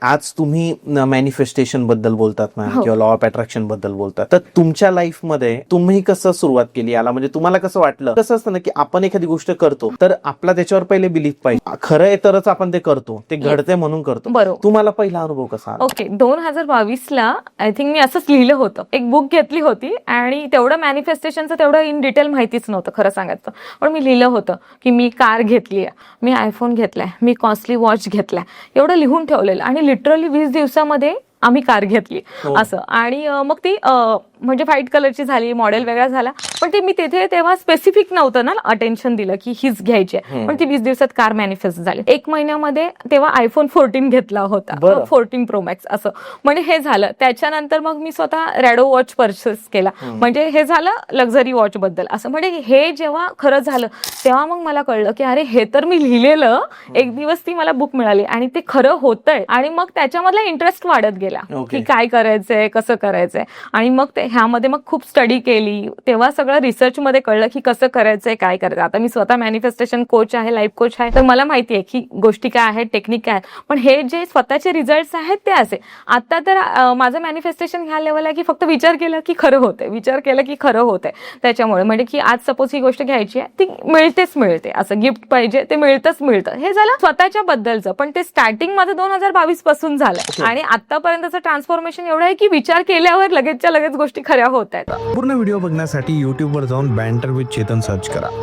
आज तुम्ही मॅनिफेस्टेशन बद्दल बोलतात ना, हो. किंवा लॉ ऑफ अट्रॅक्शन बद्दल बोलतात, तर तुमच्या लाईफ मध्ये तुम्ही कसं सुरुवात केली याला? म्हणजे तुम्हाला कसं वाटलं? कसं असतं ना की आपण एखादी गोष्ट करतो तर आपला त्याच्यावर पहिले बिलीफ पाहिजे, खरं आहे तरच आपण ते करतो, ते घडते म्हणून करतो. बरोबर. तुम्हाला पहिला अनुभव कसा आला? ओके, 2022ला आय थिंक मी असंच लिहिलं होतं. एक बुक घेतली होती आणि तेवढं मॅनिफेस्टेशनचं तेवढं इन डिटेल माहितीच नव्हतं खरं सांगायचं. पण मी लिहिलं होतं की मी कार घेतली आहे, मी आयफोन घेतलाय, मी कॉस्टली वॉच घेतलाय, एवढं लिहून ठेवलेलं. आणि लिटरली 20 दिवसामध्ये आम्ही कार घेतली असं. आणि मग ती म्हणजे व्हाईट कलरची झाली, मॉडेल वेगळा झाला. पण ते मी तिथे तेव्हा स्पेसिफिक नव्हतं ना अटेन्शन दिलं की हीच घ्यायची आहे. पण ती 20 दिवसात कार मॅनिफेस्ट झाली. 1 महिन्यामध्ये तेव्हा आयफोन 14 घेतला होता, 14 प्रो मॅक्स असं. म्हणजे हे झालं. त्याच्यानंतर मग मी स्वतः रॅडो वॉच परचेस केला. म्हणजे हे झालं लक्झरी वॉच बद्दल असं. म्हणजे हे जेव्हा खरं झालं तेव्हा मग मला कळलं की अरे हे तर मी लिहिलेलं. एक दिवस ती मला बुक मिळाली आणि ते खरं होतंय. आणि मग त्याच्यामधला इंटरेस्ट वाढत गेला की काय करायचंय, कसं करायचंय. आणि मग ह्यामध्ये मग खूप स्टडी केली. तेव्हा सगळं रिसर्च मध्ये कळलं की कसं करायचंय, काय करायचं. आता मी स्वतः मॅनिफेस्टेशन कोच आहे, लाईफ कोच आहे, तर मला माहिती आहे की गोष्टी काय आहेत, टेक्निक काय आहेत. पण हे जे स्वतःचे रिझल्ट आहेत ते असे. आता तर माझं मॅनिफेस्टेशन ह्या लेवल आहे की फक्त विचार केला की खरं होतंय, विचार केला की खरं होतंय. त्याच्यामुळे म्हणजे की आज सपोज ही गोष्ट घ्यायची आहे, ती मिळतेच मिळते. असं गिफ्ट पाहिजे ते मिळतच मिळतं. हे झालं स्वतःच्या बद्दलचं. पण ते स्टार्टिंग माझं 2022 पासून झालं. आणि आतापर्यंतचं ट्रान्सफॉर्मेशन एवढं आहे की विचार केल्यावर लगेचच्या लगेच गोष्टी खऱ्या होत आहेत. पूर्ण व्हिडिओ बघण्यासाठी YouTube वर जाऊन बँटर विथ चेतन सर्च करा.